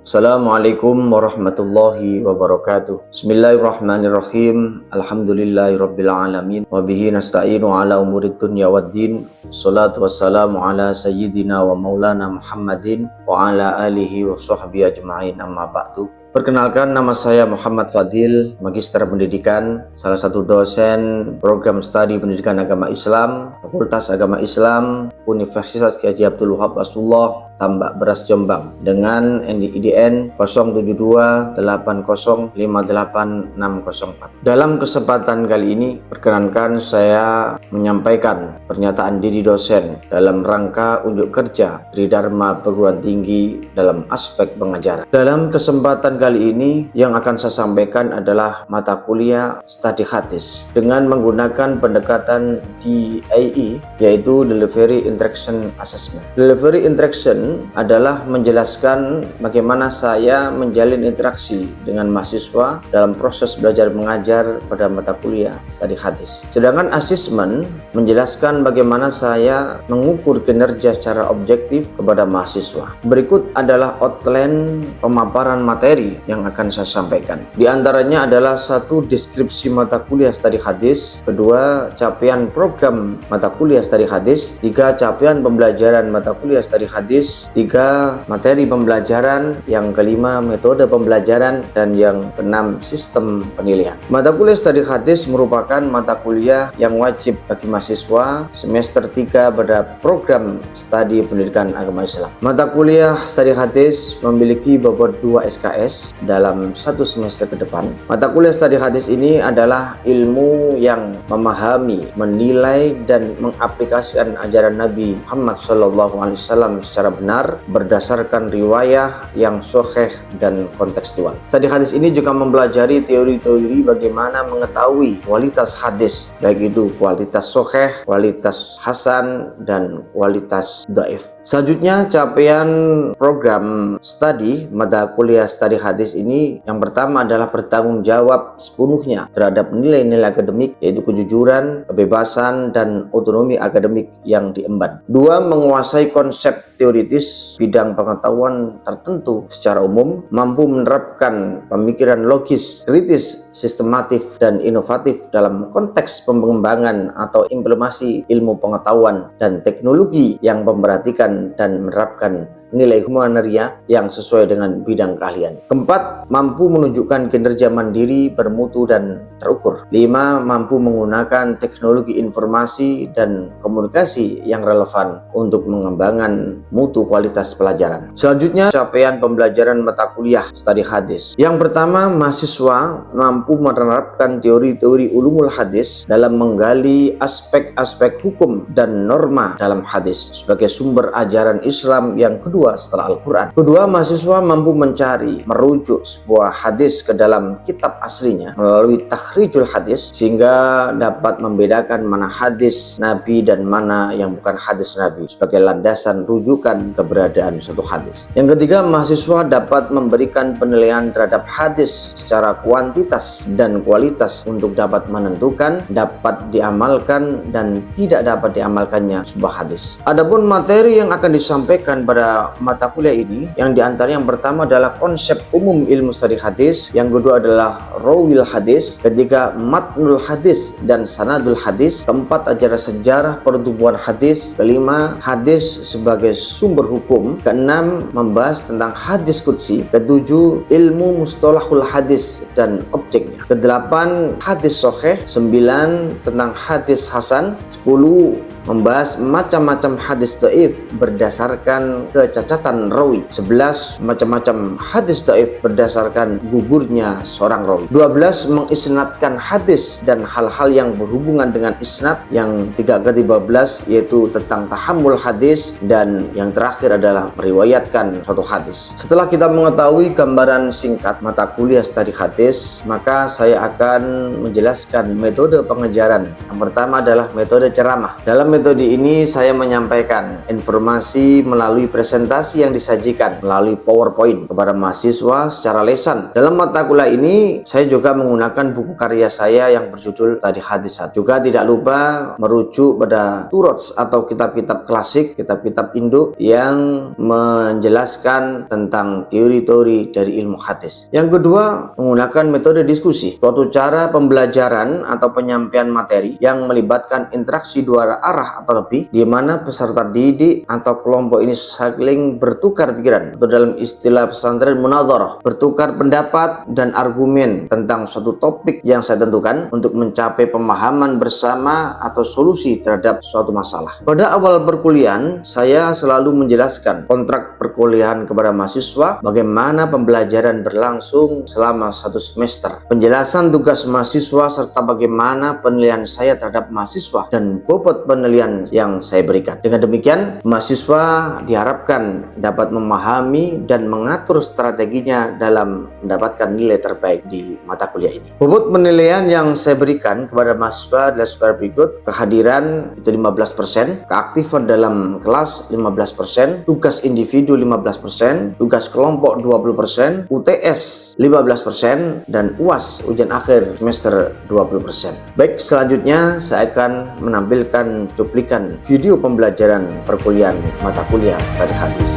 Assalamualaikum warahmatullahi wabarakatuh. Bismillahirrahmanirrahim. Alhamdulillahirabbil alamin wa bihi nasta'inu ala umurid dunya waddin. Shalatu wassalamu ala sayyidina wa maulana Muhammadin wa ala alihi wa sahbihi ajma'in, amma ba'du. Perkenalkan, nama saya Muhammad Fadil, Magister Pendidikan, salah satu dosen program studi Pendidikan Agama Islam, Fakultas Agama Islam, Universitas Kiai Haji Abdul Wahab Rasulullah, Tambak Beras Jombang, dengan NIDN 07280588604. Dalam kesempatan kali ini, perkenankan saya menyampaikan pernyataan diri dosen dalam rangka unjuk kerja Tridharma Perguruan Tinggi dalam aspek pengajaran. Dalam kesempatan kali ini yang akan saya sampaikan adalah mata kuliah studi hadis dengan menggunakan pendekatan DIE, yaitu Delivery Interaction Assessment. Delivery Interaction adalah menjelaskan bagaimana saya menjalin interaksi dengan mahasiswa dalam proses belajar mengajar pada mata kuliah studi hadis. Sedangkan assessment menjelaskan bagaimana saya mengukur kinerja secara objektif kepada mahasiswa. Berikut adalah outline pemaparan materi yang akan saya sampaikan. Di antaranya adalah: 1. Deskripsi mata kuliah studi hadis. 2. Capaian program mata kuliah studi hadis. 3. Capaian pembelajaran mata kuliah studi hadis. 3. Materi pembelajaran. Yang kelima, metode pembelajaran. Dan yang keenam, sistem penilaian. Mata kuliah studi hadis merupakan mata kuliah yang wajib bagi mahasiswa semester 3 pada program studi Pendidikan Agama Islam. Mata kuliah studi hadis memiliki bobot 2 SKS dalam 1 semester ke depan. Mata kuliah studi hadis ini adalah ilmu yang memahami, menilai, dan mengaplikasikan ajaran Nabi Muhammad SAW secara benar berdasarkan riwayah yang sahih dan kontekstual. Studi hadis ini juga mempelajari teori-teori bagaimana mengetahui kualitas hadis, baik itu kualitas sahih, kualitas hasan, dan kualitas dhaif. Selanjutnya, capaian program studi mata kuliah studi hadis ini yang pertama adalah bertanggung jawab sepenuhnya terhadap nilai-nilai akademik, yaitu kejujuran, kebebasan, dan otonomi akademik yang diemban. 2. Menguasai konsep teoritis bidang pengetahuan tertentu secara umum, mampu menerapkan pemikiran logis, kritis, sistematif, dan inovatif dalam konteks pengembangan atau implementasi ilmu pengetahuan dan teknologi yang memperhatikan dan menerapkan nilai humaneria yang sesuai dengan bidang keahlian. 4. Mampu menunjukkan kinerja mandiri, bermutu, dan terukur. 5. Mampu menggunakan teknologi informasi dan komunikasi yang relevan untuk mengembangkan mutu kualitas pelajaran. Selanjutnya, capaian pembelajaran mata kuliah studi hadis. Yang pertama, mahasiswa mampu menerapkan teori-teori ulumul hadis dalam menggali aspek-aspek hukum dan norma dalam hadis sebagai sumber ajaran Islam yang kedua setelah Al-Quran. Kedua, mahasiswa mampu mencari, merujuk sebuah hadis ke dalam kitab aslinya melalui takhrijul hadis sehingga dapat membedakan mana hadis Nabi dan mana yang bukan hadis Nabi sebagai landasan rujukan keberadaan suatu hadis. Yang ketiga, mahasiswa dapat memberikan penilaian terhadap hadis secara kuantitas dan kualitas untuk dapat menentukan dapat diamalkan dan tidak dapat diamalkannya sebuah hadis. Adapun materi yang akan disampaikan pada mata kuliah ini, yang diantara yang pertama adalah konsep umum ilmu studi hadis, yang kedua adalah rawil hadis, ketiga matnul hadis dan sanadul hadis, keempat ajaran sejarah pertumbuhan hadis, kelima hadis sebagai sumber hukum, keenam membahas tentang hadis qudsi, ketujuh ilmu mustalahul hadis dan objeknya, kedelapan hadis sahih, 9 tentang hadis hasan, 10 membahas macam-macam hadis dhaif berdasarkan kecacatan rawi, 11 macam-macam hadis dhaif berdasarkan gugurnya seorang rawi, 12 mengisnadkan hadis dan hal-hal yang berhubungan dengan isnad, yang 13 yaitu tentang tahammul hadis, dan yang terakhir adalah meriwayatkan suatu hadis. Setelah kita mengetahui gambaran singkat mata kuliah studi hadis, maka saya akan menjelaskan metode pengajaran. Yang pertama adalah metode ceramah. Dalam metode ini saya menyampaikan informasi melalui presentasi yang disajikan melalui PowerPoint kepada mahasiswa secara lesan. Dalam mata kuliah ini saya juga menggunakan buku karya saya yang berjudul Tadi Hadis. Juga tidak lupa merujuk pada Turots atau kitab-kitab klasik, kitab-kitab Indo yang menjelaskan tentang teori-teori dari ilmu hadis. Yang kedua, menggunakan metode diskusi, suatu cara pembelajaran atau penyampaian materi yang melibatkan interaksi dua arah atau lebih, di mana peserta didik atau kelompok ini saling bertukar pikiran, atau dalam istilah pesantren munadharah, bertukar pendapat dan argumen tentang suatu topik yang saya tentukan untuk mencapai pemahaman bersama atau solusi terhadap suatu masalah. Pada awal perkuliahan, saya selalu menjelaskan kontrak perkuliahan kepada mahasiswa, bagaimana pembelajaran berlangsung selama 1 semester, penjelasan tugas mahasiswa, serta bagaimana penilaian saya terhadap mahasiswa dan bobot penilaian yang saya berikan. Dengan demikian, mahasiswa diharapkan dapat memahami dan mengatur strateginya dalam mendapatkan nilai terbaik di mata kuliah ini. Bobot penilaian yang saya berikan kepada mahasiswa adalah sebagai berikut: kehadiran itu 15%, keaktifan dalam kelas 15%, tugas individu 15%, tugas kelompok 20%, UTS 15%, dan UAS ujian akhir semester 20%. Baik, selanjutnya saya akan menampilkan cuplikan video pembelajaran perkuliahan mata kuliah Tadi Hadis.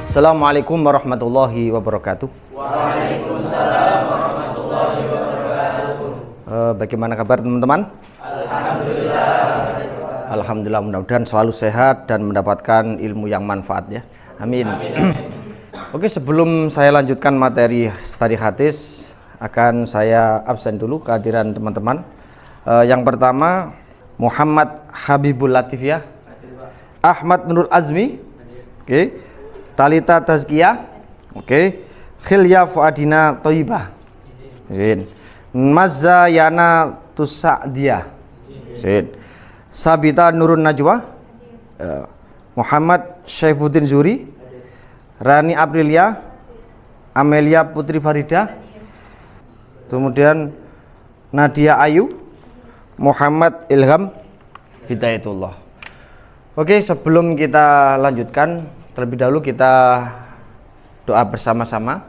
Assalamualaikum warahmatullahi wabarakatuh. Waalaikumsalam warahmatullahi wabarakatuh. Bagaimana kabar teman-teman? Alhamdulillah. Alhamdulillah, mudah-mudahan selalu sehat dan mendapatkan ilmu yang manfaat ya. Amin. Oke, sebelum saya lanjutkan materi Tadi Hadis, akan saya absen dulu kehadiran teman-teman. Yang pertama, Muhammad Habibul Latif ya, Ahmad Nurul Azmi, oke, Talita Tazkiyah, oke, Khilya Fuadina Toibah, Mazza Yana Tusa'diyah, Sabita Nurun Najwa, Muhammad Syaifuddin Zuri, Rani Aprilia, Amelia Putri Farida, kemudian Nadia Ayu, Muhammad Ilham Hidayatullah. Oke, sebelum kita lanjutkan, terlebih dahulu kita doa bersama-sama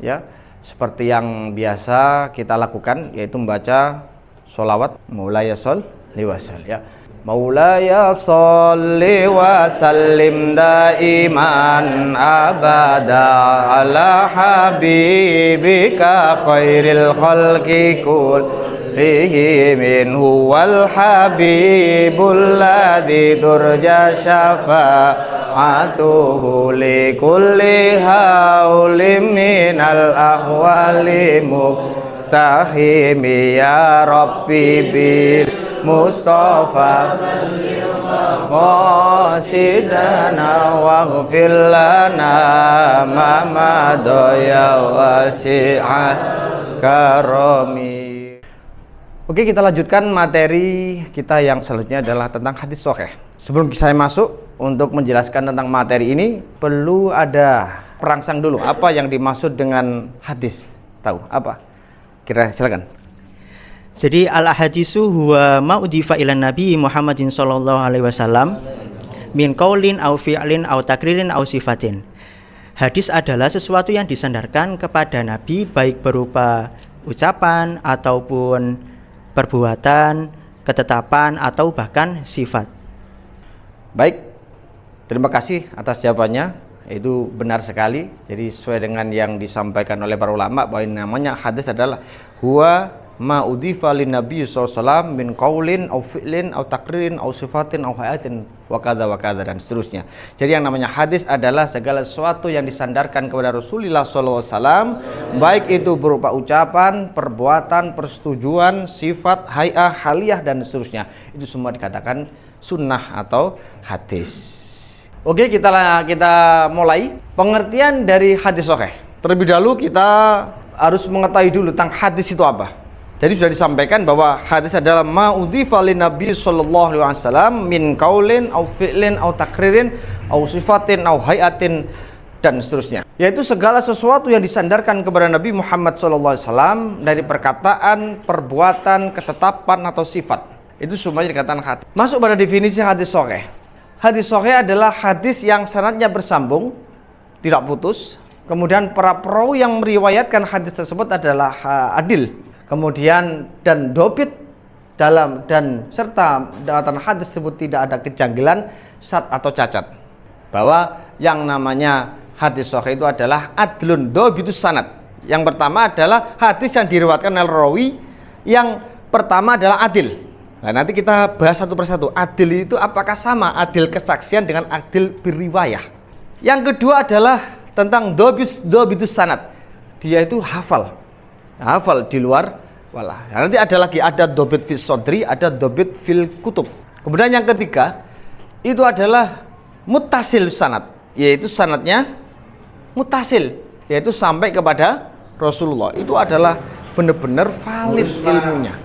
ya, seperti yang biasa kita lakukan, yaitu membaca sholawat Maulaya sholli wa sallim ya. Maulaya sholli wa sallim daiman abada ala habibika khairil khalqi kullihim huwal habibul ladzi turja syafa'atuhu li kulli haulim minal ahwali muktahimi ya rabbi bil Mustafa qasidana waghfir lana ma madaya wasi'a karami. Oke, kita lanjutkan materi kita yang selanjutnya adalah tentang hadis sahih. Sebelum saya masuk untuk menjelaskan tentang materi ini, perlu ada perangsang dulu. Apa yang dimaksud dengan hadis? Tahu apa? Kira silakan. Jadi al-hadisu huwa ma udifa ilan nabi Muhammadin sallallahu alaihi wasallam min qaulin au fi'lin au takririn au sifatin. Hadis adalah sesuatu yang disandarkan kepada nabi, baik berupa ucapan ataupun perbuatan, ketetapan atau bahkan sifat. Baik, terima kasih atas jawabannya. Itu benar sekali. Jadi sesuai dengan yang disampaikan oleh para ulama, bahwa namanya hadis adalah huwa ma udhifa lin nabiy sallallahu alaihi wasallam min qaulin au fi'lin au takririn au sifatin au hayatin wa kadza dan seterusnya. Jadi yang namanya hadis adalah segala sesuatu yang disandarkan kepada Rasulullah sallallahu alaihi wasallam, baik itu berupa ucapan, perbuatan, persetujuan, sifat, hay'ah, haliyah dan seterusnya. Itu semua dikatakan sunnah atau hadis. Oke, kita mulai pengertian dari hadis sahih. Terlebih dahulu kita harus mengetahui dulu tentang hadis itu apa. Jadi sudah disampaikan bahwa hadis adalah ma udhifa lin nabi sallallahu alaihi wasallam min qaulin au fi'lin au takririn au sifatin au hayatin dan seterusnya. Yaitu segala sesuatu yang disandarkan kepada Nabi Muhammad sallallahu alaihi wasallam dari perkataan, perbuatan, ketetapan atau sifat. Itu semuanya dikatakan hadis. Masuk pada definisi hadis sahih. Hadis sahih adalah hadis yang sanadnya bersambung, tidak putus. Kemudian para perawi yang meriwayatkan hadis tersebut adalah adil. Kemudian dan dobit dalam dan serta dalam hadis tersebut tidak ada kejanggalan, syad atau cacat. Bahwa yang namanya hadis sahih itu adalah adlun dobitus sanad. Yang pertama adalah hadis yang diriwayatkan oleh rawi yang pertama adalah adil. Nah, nanti kita bahas satu persatu. Adil itu apakah sama adil kesaksian dengan adil beriwayah? Yang kedua adalah tentang dobitus sanad. Dia itu hafal di luar walah. Nah, nanti ada lagi, ada dobit fil sodri, ada dobit fil kutub. Kemudian yang ketiga itu adalah muttasil sanad, yaitu sanadnya muttasil, yaitu sampai kepada Rasulullah. Itu adalah benar-benar valid ilmunya.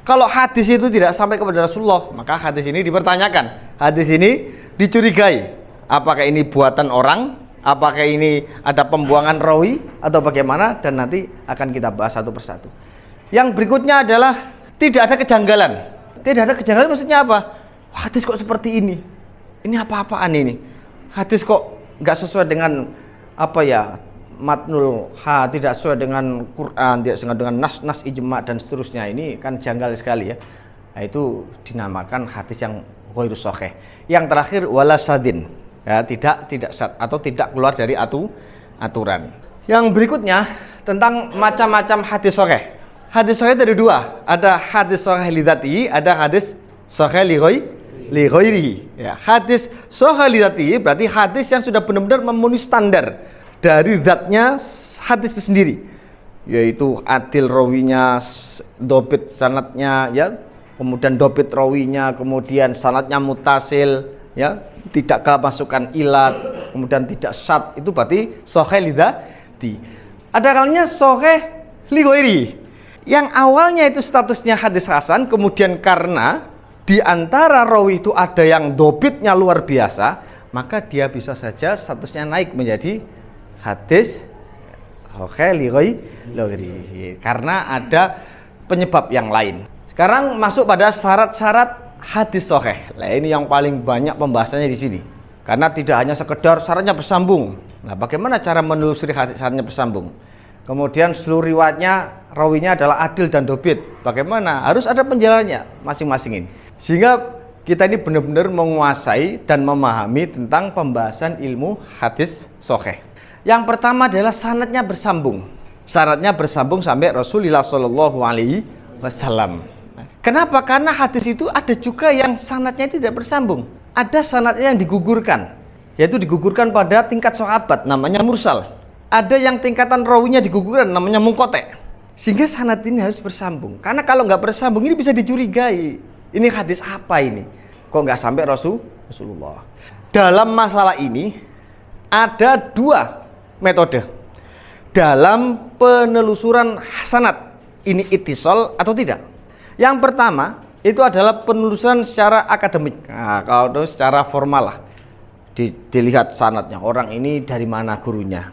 Kalau hadis itu tidak sampai kepada Rasulullah, maka hadis ini dipertanyakan, hadis ini dicurigai. Apakah ini buatan orang? Apakah ini ada pembuangan rawi atau bagaimana? Dan nanti akan kita bahas satu persatu. Yang berikutnya adalah tidak ada kejanggalan. Tidak ada kejanggalan maksudnya apa? Hadis kok seperti ini? Ini apa-apaan ini? Hadis kok nggak sesuai dengan apa ya? Matnul tidak sesuai dengan Quran, tidak sesuai dengan nas ijma dan seterusnya. Ini kan janggal sekali ya. Nah, itu dinamakan hadis yang ghairu sahih. Yang terakhir wala sadin. Ya, tidak sad atau tidak keluar dari aturan. Yang berikutnya tentang macam-macam hadis sahih. Hadis sahih dari dua, ada hadis sahih li dzatihi, ada hadis sahih li ghairihi. Ya, hadis sahih li dzatihi berarti hadis yang sudah benar-benar memenuhi standar dari zatnya hadis itu sendiri, yaitu adil rawinya, dobit sanadnya, ya, kemudian dobit rawinya, kemudian sanadnya mutasil, ya, tidak kemasukan ilat, kemudian tidak syad, itu berarti sahih li dzati. Ada kalanya sahih li ghairi, yang awalnya itu statusnya hadis hasan, kemudian karena di antara rawi itu ada yang dobitnya luar biasa, maka dia bisa saja statusnya naik menjadi hadis sahih li ghairi karena ada penyebab yang lain. Sekarang masuk pada syarat-syarat hadis sahih. Nah, ini yang paling banyak pembahasannya di sini. Karena tidak hanya sekedar syaratnya bersambung. Nah, bagaimana cara menelusuri hadis syaratnya bersambung? Kemudian seluruh riwayatnya rawinya adalah adil dan dobit. Bagaimana? Harus ada penjelasannya masing-masing ini. Sehingga kita ini benar-benar menguasai dan memahami tentang pembahasan ilmu hadis sahih. Yang pertama adalah sanadnya bersambung. Sanadnya bersambung sampai Rasulullah Shallallahu Alaihi Wasallam. Kenapa? Karena hadis itu ada juga yang sanadnya tidak bersambung. Ada sanadnya yang digugurkan, yaitu digugurkan pada tingkat sahabat, namanya mursal. Ada yang tingkatan rawinya digugurkan, namanya munqati'. Sehingga sanad ini harus bersambung. Karena kalau nggak bersambung ini bisa dicurigai. Ini hadis apa ini? Kok nggak sampai Rasulullah? Dalam masalah ini ada dua metode dalam penelusuran sanad, ini ittisal atau tidak. Yang pertama itu adalah penelusuran secara akademik. Nah, kalau itu secara formal lah, dilihat sanadnya, orang ini dari mana gurunya.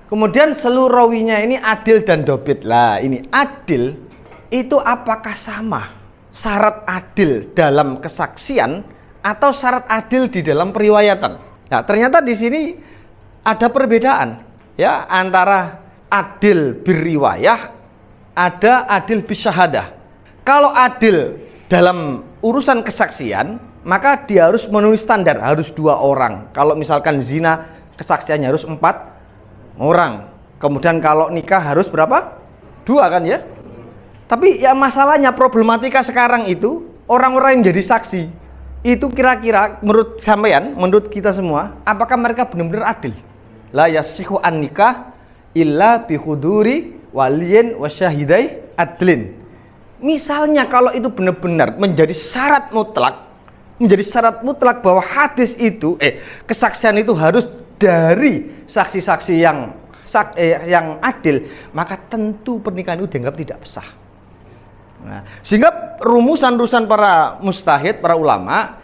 Kemudian seluruh rawinya ini adil dan dobit. Lah, ini adil itu apakah sama syarat adil dalam kesaksian atau syarat adil di dalam periwayatan? Nah, ternyata di sini ada perbedaan ya antara adil biriwayah, ada adil bisyahadah. Kalau adil dalam urusan kesaksian, maka dia harus memenuhi standar, harus 2 orang. Kalau misalkan zina, kesaksiannya harus 4 orang. Kemudian kalau nikah harus berapa? 2 kan ya? Tapi ya masalahnya problematika sekarang itu orang-orang yang jadi saksi itu kira-kira menurut sampean, menurut kita semua, apakah mereka benar-benar adil? La yasihu an nikah illa bi huduri waliyin wasyahidai adlin. Misalnya kalau itu benar-benar menjadi syarat mutlak bahwa hadis itu kesaksian itu harus dari saksi-saksi yang adil, maka tentu pernikahan itu dianggap tidak sah. Nah, sehingga rumusan para mustahid, para ulama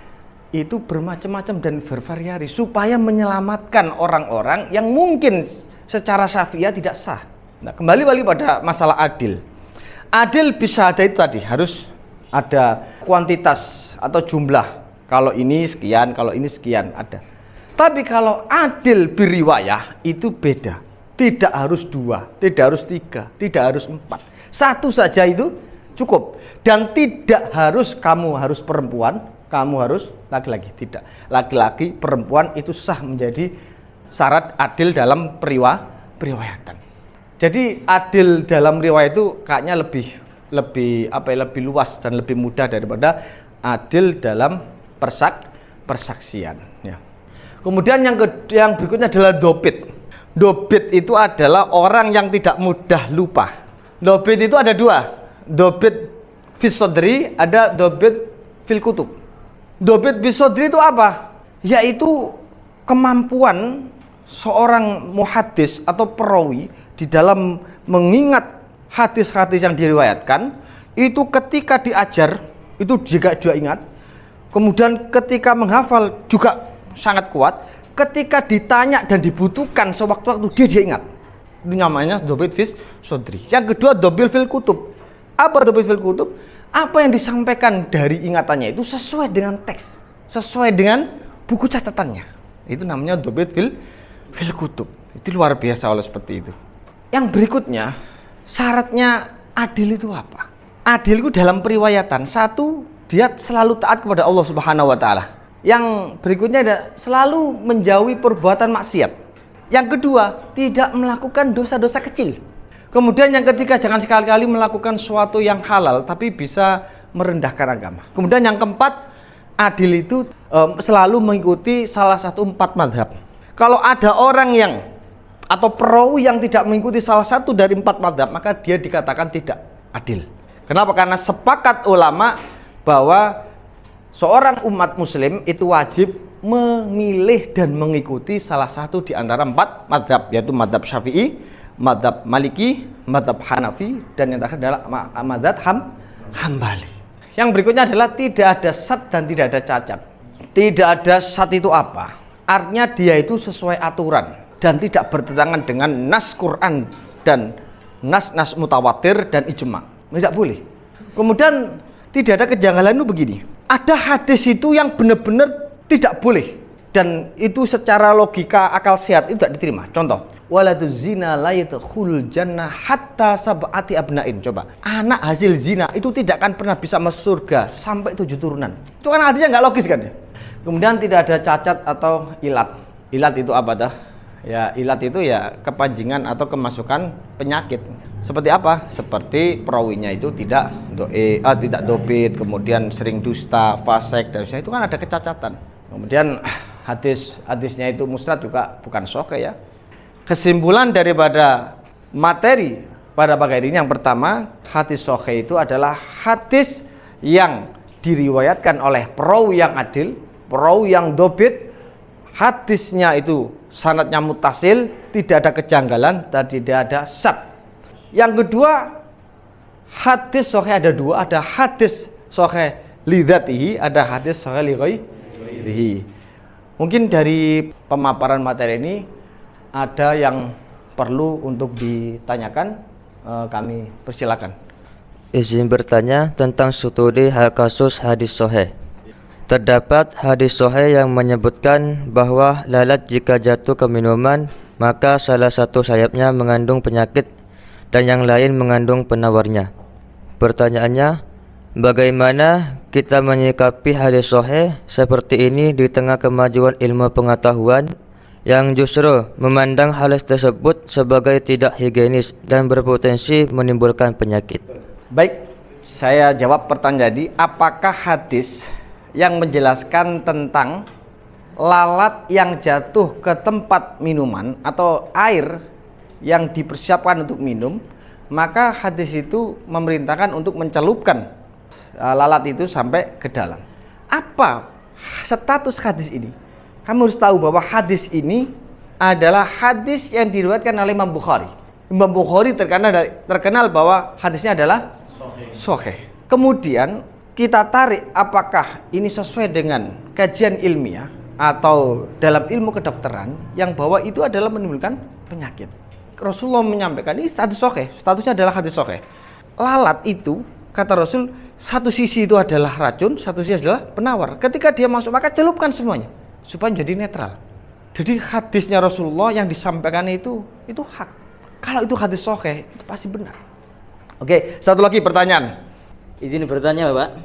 itu bermacam-macam dan bervariasi supaya menyelamatkan orang-orang yang mungkin secara syafi'iyah tidak sah. Nah, kembali pada masalah adil. Adil bisyahadah itu tadi harus Ada kuantitas atau jumlah. Kalau ini sekian, kalau ini sekian, ada. Tapi kalau adil biriwayah itu beda. Tidak harus 2, tidak harus 3, tidak harus 4. 1 saja itu cukup. Dan tidak harus kamu harus perempuan, kamu harus laki-laki. Tidak. Laki-laki, perempuan itu sah menjadi syarat adil dalam periwayatan. Jadi adil dalam riwayat itu kayaknya lebih luas dan lebih mudah daripada adil dalam persaksian. Ya. Kemudian yang berikutnya adalah dobit. Dobit itu adalah orang yang tidak mudah lupa. Dobit itu ada 2. Dobit fisodri, ada dobit fil kutub. Dobit fisodri itu apa? Yaitu kemampuan seorang muhaddis atau perawi di dalam mengingat hadis-hadis yang diriwayatkan, itu ketika diajar itu juga ingat. Kemudian ketika menghafal juga sangat kuat. Ketika ditanya dan dibutuhkan sewaktu-waktu dia ingat. Itu namanya dobit fis sodri. Yang kedua dobil fil kutub. Apa dobil fil kutub? Apa yang disampaikan dari ingatannya itu sesuai dengan teks, sesuai dengan buku catatannya. Itu namanya dobit fil kutub. Itu luar biasa kalau seperti itu. Yang berikutnya, syaratnya adil itu apa? Adil itu dalam periwayatan. 1, dia selalu taat kepada Allah Subhanahu wa taala. Yang berikutnya ada selalu menjauhi perbuatan maksiat. Yang kedua, tidak melakukan dosa-dosa kecil. Kemudian yang ketiga, jangan sekali-kali melakukan sesuatu yang halal tapi bisa merendahkan agama. Kemudian yang keempat, adil itu selalu mengikuti salah satu 4 mazhab. Kalau ada orang yang atau perawi yang tidak mengikuti salah satu dari 4 mazhab, maka dia dikatakan tidak adil. Kenapa? Karena sepakat ulama bahwa seorang umat muslim itu wajib memilih dan mengikuti salah satu di antara 4 mazhab, yaitu mazhab Syafi'i, mazhab Maliki, mazhab Hanafi, dan yang terakhir adalah mazhab Hambali. Yang berikutnya adalah tidak ada syad dan tidak ada cacat. Tidak ada syad itu apa? Artinya dia itu sesuai aturan dan tidak bertentangan dengan nas Quran dan nas mutawatir dan ijma'. Tidak boleh. Kemudian tidak ada kejanggalan itu begini. Ada hadis itu yang benar-benar tidak boleh dan itu secara logika akal sehat itu tidak diterima. Contoh, waladuz zina la yadkhulul jannah hatta sab'ati abnain. Coba, anak hasil zina itu tidak akan pernah bisa masuk surga sampai 7 turunan. Itu kan hadisnya nggak logis kan ya? Kemudian tidak ada cacat atau ilat. Ilat itu apa dah? Ya, ilat itu ya kepanjingan atau kemasukan penyakit. Seperti apa? Seperti perawinya itu tidak dobit, kemudian sering dusta, fasik, dan itu kan ada kecacatan. Kemudian hadisnya itu musnad juga bukan sahih ya. Kesimpulan daripada materi pada pagi ini yang pertama, hadis sahih itu adalah hadis yang diriwayatkan oleh perawi yang adil, perawi yang dobit, hadisnya itu sanadnya muttasil, tidak ada kejanggalan dan tidak ada syad. Yang kedua, hadis sahih ada 2, ada hadis sahih li dzatihi, ada hadis sahih li ghairihi. Mungkin dari pemaparan materi ini ada yang perlu untuk ditanyakan, kami persilakan. Izin bertanya tentang studi kasus hadis sahih. Terdapat hadis sahih yang menyebutkan bahwa lalat jika jatuh ke minuman, maka salah satu sayapnya mengandung penyakit dan yang lain mengandung penawarnya. Pertanyaannya, bagaimana kita menyikapi hadis sahih seperti ini di tengah kemajuan ilmu pengetahuan yang justru memandang hadis tersebut sebagai tidak higienis dan berpotensi menimbulkan penyakit? Baik, saya jawab pertanyaan tadi. Apakah hadis yang menjelaskan tentang lalat yang jatuh ke tempat minuman atau air yang dipersiapkan untuk minum, maka hadis itu memerintahkan untuk mencelupkan lalat itu sampai ke dalam. Apa status hadis ini? Kamu harus tahu bahwa hadis ini adalah hadis yang diriwayatkan oleh Imam Bukhari. Imam Bukhari terkenal bahwa hadisnya adalah sahih. Kemudian kita tarik apakah ini sesuai dengan kajian ilmiah atau dalam ilmu kedokteran yang bahwa itu adalah menimbulkan penyakit. Rasulullah menyampaikan ini hadis sahih, statusnya adalah hadis sahih. Lalat itu kata Rasul, satu sisi itu adalah racun, satu sisi adalah penawar. Ketika dia masuk maka celupkan semuanya supaya menjadi netral. Jadi hadisnya Rasulullah yang disampaikan itu hak. Kalau itu hadis sahih, itu pasti benar. Oke, satu lagi pertanyaan. Izin bertanya Bapak.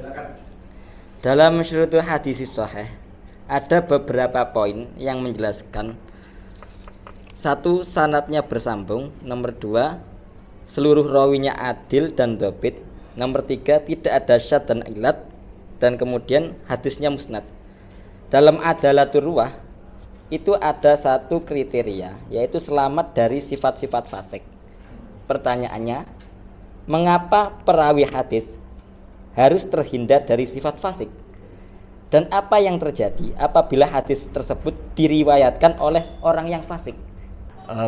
Dalam syurutul hadis sahih ada beberapa poin yang menjelaskan: satu, sanadnya bersambung; nomor dua, seluruh rawinya adil dan dhabit; nomor tiga, tidak ada syad dan ilat; dan kemudian hadisnya musnad. Dalam adalatur ruwah itu ada satu kriteria, yaitu selamat dari sifat-sifat fasik. Pertanyaannya, mengapa perawi hadis harus terhindar dari sifat fasik? Dan apa yang terjadi apabila hadis tersebut diriwayatkan oleh orang yang fasik?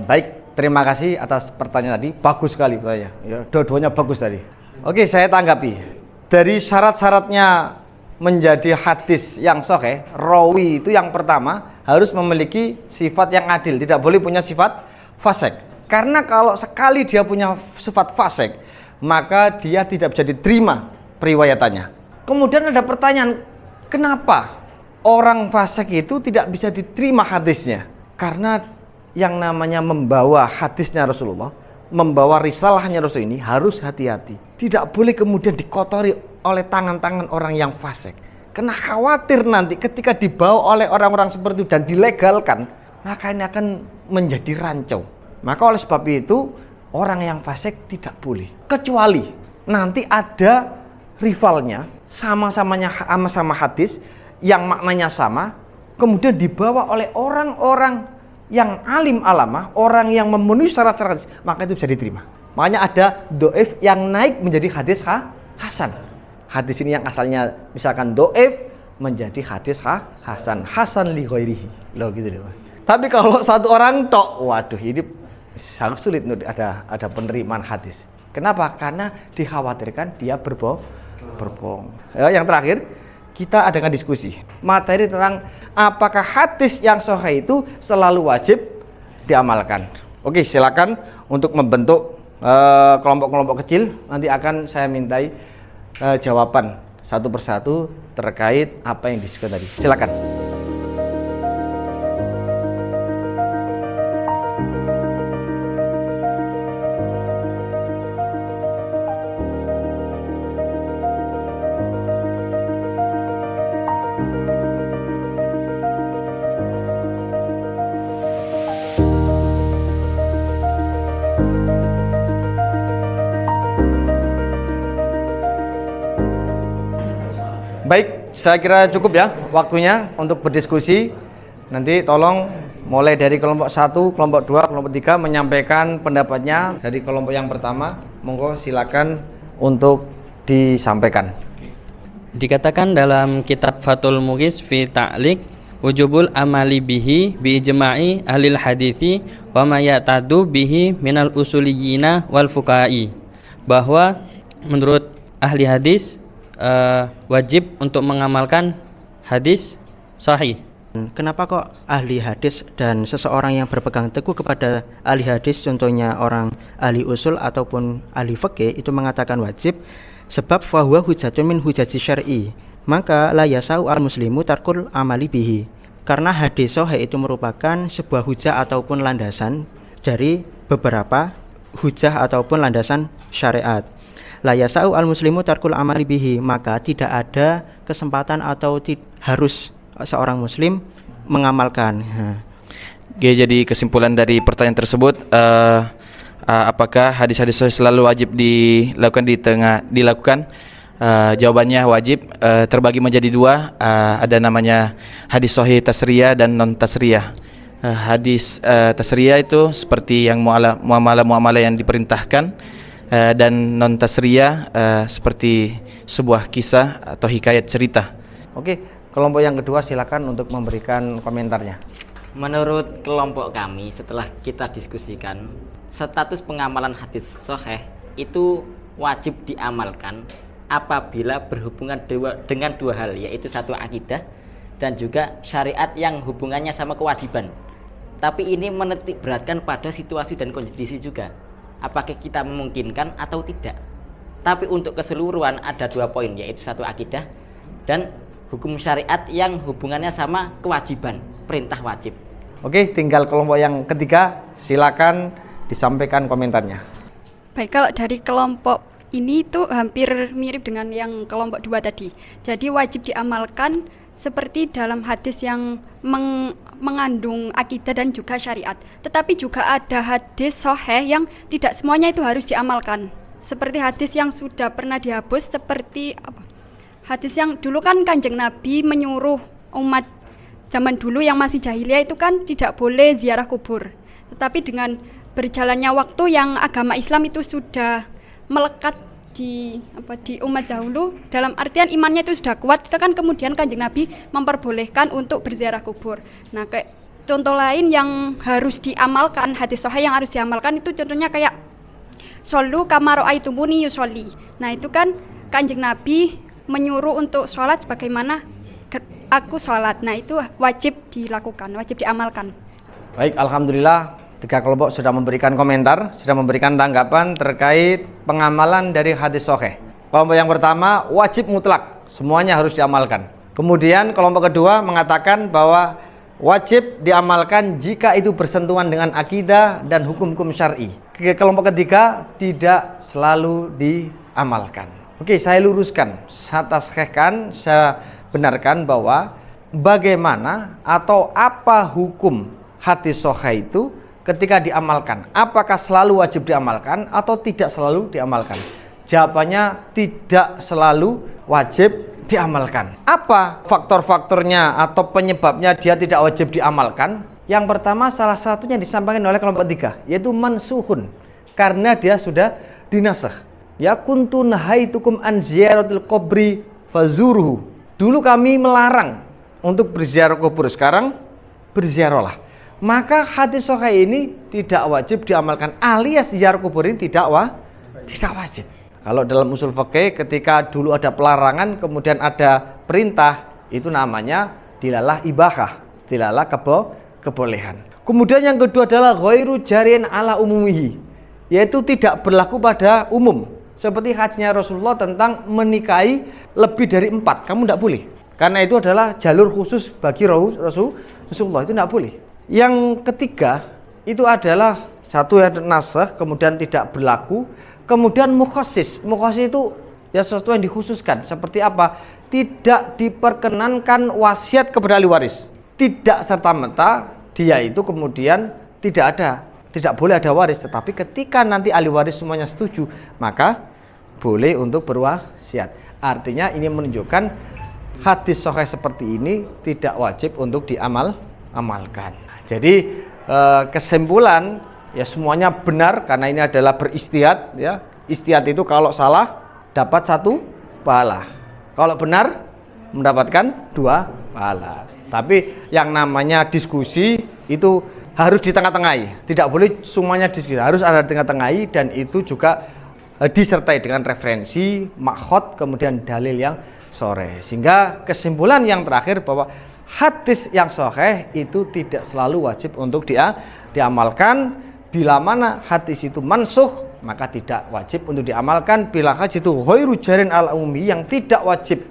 Baik, terima kasih atas pertanyaan tadi. Bagus sekali pertanyaan. Ya, dua-duanya bagus tadi. Oke, saya tanggapi. Dari syarat-syaratnya menjadi hadis yang sahih, rawi itu yang pertama harus memiliki sifat yang adil, tidak boleh punya sifat fasik. Karena kalau sekali dia punya sifat fasik, maka dia tidak bisa diterima periwayatannya. Kemudian ada pertanyaan, kenapa orang fasik itu tidak bisa diterima hadisnya? Karena yang namanya membawa hadisnya Rasulullah, membawa risalahnya Rasul ini harus hati-hati. Tidak boleh kemudian dikotori oleh tangan-tangan orang yang fasik. Karena khawatir nanti ketika dibawa oleh orang-orang seperti itu dan dilegalkan, maka ini akan menjadi rancu. Maka oleh sebab itu orang yang fasik tidak boleh. Kecuali nanti ada rivalnya, sama hadis yang maknanya sama, kemudian dibawa oleh orang-orang yang alim alamah, orang yang memenuhi syarat-syarat hadis, maka itu bisa diterima. Makanya ada do'if yang naik menjadi hadis hasan. Hadis ini yang asalnya misalkan do'if menjadi hadis hasan li ghairihi. Loh gitu deh. Tapi kalau satu orang tok, waduh ini sangat sulit ada penerimaan hadis. Kenapa? Karena dikhawatirkan dia berbohong. Yang terakhir, kita adakan diskusi materi tentang apakah hadis yang sahih itu selalu wajib diamalkan. Oke, silakan untuk membentuk kelompok-kelompok kecil. Nanti akan saya mintai jawaban satu persatu terkait apa yang disebutkan tadi. Silakan. Baik, saya kira cukup ya waktunya untuk berdiskusi. Nanti tolong mulai dari kelompok 1, kelompok 2, kelompok 3 menyampaikan pendapatnya. Dari kelompok yang pertama, monggo silakan untuk disampaikan. Dikatakan dalam kitab Fathul Mughis fi Ta'liq wujubul amali bihi bi ijma'i ahlil hadithi wa ma ya'tadu bihi minal usuliyina wal fuqa'i, bahwa menurut ahli hadis wajib untuk mengamalkan hadis sahih. Kenapa kok ahli hadis dan seseorang yang berpegang teguh kepada ahli hadis, contohnya orang ahli usul ataupun ahli fikih, itu mengatakan wajib? Sebab fahuwa hujjatun min hujaji syar'i, maka la yasau al muslimu tarkul amali bihi. Karena hadis sahih itu merupakan sebuah hujah ataupun landasan dari beberapa hujah ataupun landasan syariat. La yasau al muslimu tarkul amali bihi, maka tidak ada kesempatan atau harus seorang muslim mengamalkan. Oke, jadi kesimpulan dari pertanyaan tersebut, apakah hadis-hadis sahih selalu wajib dilakukan? Jawabannya wajib. Terbagi menjadi dua, ada namanya hadis sahih tasriyah dan non tasriyah. Hadis tasriyah itu seperti yang muamalah yang diperintahkan, dan non tasriyah seperti sebuah kisah atau hikayat cerita. Oke, kelompok yang kedua silakan untuk memberikan komentarnya. Menurut kelompok kami, setelah kita diskusikan, status pengamalan hadis sahih itu wajib diamalkan apabila berhubungan dengan dua hal, yaitu satu akidah dan juga syariat yang hubungannya sama kewajiban. Tapi ini menitik beratkan pada situasi dan kondisi juga. Apakah kita memungkinkan atau tidak? Tapi untuk keseluruhan ada 2 poin, yaitu satu akidah dan hukum syariat yang hubungannya sama kewajiban, perintah wajib. Oke, tinggal kelompok yang ketiga, silakan disampaikan komentarnya. Baik, kalau dari kelompok ini itu hampir mirip dengan yang kelompok 2 tadi. Jadi wajib diamalkan seperti dalam hadis yang mengandung akidah dan juga syariat. Tetapi juga ada hadis sahih yang tidak semuanya itu harus diamalkan. Seperti hadis yang sudah pernah dihapus, seperti hadis yang dulu kan Kanjeng Nabi menyuruh umat zaman dulu yang masih jahiliyah itu kan tidak boleh ziarah kubur. Tetapi dengan berjalannya waktu yang agama Islam itu sudah melekat di umat dahulu, dalam artian imannya itu sudah kuat, itu kan kemudian Kanjeng Nabi memperbolehkan untuk berziarah kubur. Nah, kayak contoh lain yang harus diamalkan, hadis sahih yang harus diamalkan itu contohnya kayak shollu kama ra'aitumuni yusolli. Nah, itu kan Kanjeng Nabi menyuruh untuk sholat sebagaimana aku sholat. Nah, itu wajib dilakukan, wajib diamalkan. Baik, alhamdulillah 3 kelompok sudah memberikan komentar, sudah memberikan tanggapan terkait pengamalan dari hadis sahih. Kelompok yang pertama, wajib mutlak, semuanya harus diamalkan. Kemudian kelompok kedua mengatakan bahwa wajib diamalkan jika itu bersentuhan dengan akidah dan hukum-hukum syar'i. Kelompok ketiga, tidak selalu diamalkan. Oke, saya luruskan, saya taskhihkan, saya benarkan bahwa bagaimana atau apa hukum hadis sahih itu ketika diamalkan. Apakah selalu wajib diamalkan atau tidak selalu diamalkan? Jawabannya tidak selalu wajib diamalkan. Apa faktor-faktornya atau penyebabnya dia tidak wajib diamalkan? Yang pertama, salah satunya disampaikan oleh kelompok 3, yaitu mansuhun, karena dia sudah dinasakh. Ya kuntu nahaitukum an ziyaratil qabri fazuruhu. Dulu kami melarang untuk berziarah kubur, sekarang berziarahlah. Maka hadis sahih ini tidak wajib diamalkan, alias ziarah kubur ini tidak wajib. Kalau dalam usul fikih, ketika dulu ada pelarangan kemudian ada perintah, itu namanya dilalah ibahah, dilalah kebolehan. Kemudian yang kedua adalah ghairu jariyan ala umumihi, yaitu tidak berlaku pada umum. Seperti hadisnya Rasulullah tentang menikahi lebih dari 4, kamu tidak boleh. Karena itu adalah jalur khusus bagi Rasulullah, itu tidak boleh. Yang ketiga itu adalah satu yang nasakh, kemudian tidak berlaku. Kemudian mukhasis itu ya sesuatu yang dikhususkan. Seperti apa? Tidak diperkenankan wasiat kepada ahli waris. Tidak serta-merta dia itu kemudian tidak boleh ada waris. Tetapi ketika nanti ahli waris semuanya setuju, maka boleh untuk berwasiat. Artinya ini menunjukkan hadis sahih seperti ini tidak wajib untuk diamalkan. Jadi kesimpulan ya semuanya benar karena ini adalah beristihad ya. Istihad itu kalau salah dapat 1 pahala. Kalau benar mendapatkan 2 pahala. Tapi yang namanya diskusi itu harus di tengah-tengahi. Tidak boleh semuanya diskusi, harus ada di tengah-tengahi, dan itu juga disertai dengan referensi, makhot, kemudian dalil yang sahih. Sehingga kesimpulan yang terakhir bahwa hadis yang sahih itu tidak selalu wajib untuk diamalkan. Bila mana hadis itu mansukh, maka tidak wajib untuk diamalkan. Bila hadis itu ghairu jarin al ummi, yang tidak wajib,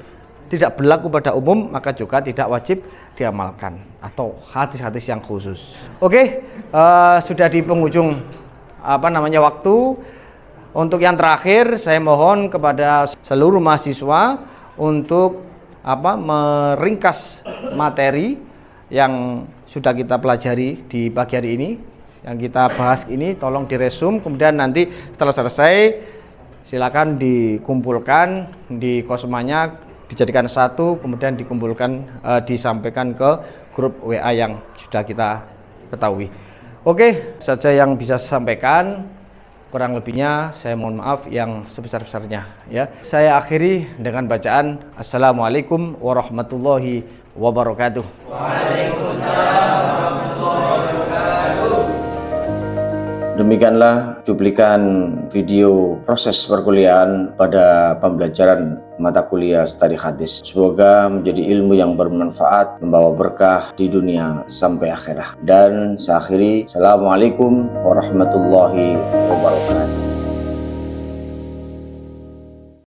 tidak berlaku pada umum, maka juga tidak wajib diamalkan, atau hadis-hadis yang khusus. Oke, sudah di penghujung waktu. Untuk yang terakhir, saya mohon kepada seluruh mahasiswa untuk meringkas materi yang sudah kita pelajari di pagi hari ini, yang kita bahas ini, tolong diresum. Kemudian nanti setelah selesai, silakan dikumpulkan di kosmanya, dijadikan satu, kemudian dikumpulkan, disampaikan ke grup WA yang sudah kita ketahui. Oke, saja yang bisa saya sampaikan. Kurang lebihnya saya mohon maaf yang sebesar-besarnya ya. Saya akhiri dengan bacaan Assalamualaikum warahmatullahi wabarakatuh. Waalaikumsalam warahmatullahi wabarakatuh. Demikianlah cuplikan video proses perkuliahan pada pembelajaran mata kuliah Studi Hadis. Semoga menjadi ilmu yang bermanfaat, membawa berkah di dunia sampai akhirat. Dan saya akhiri, Assalamualaikum warahmatullahi wabarakatuh.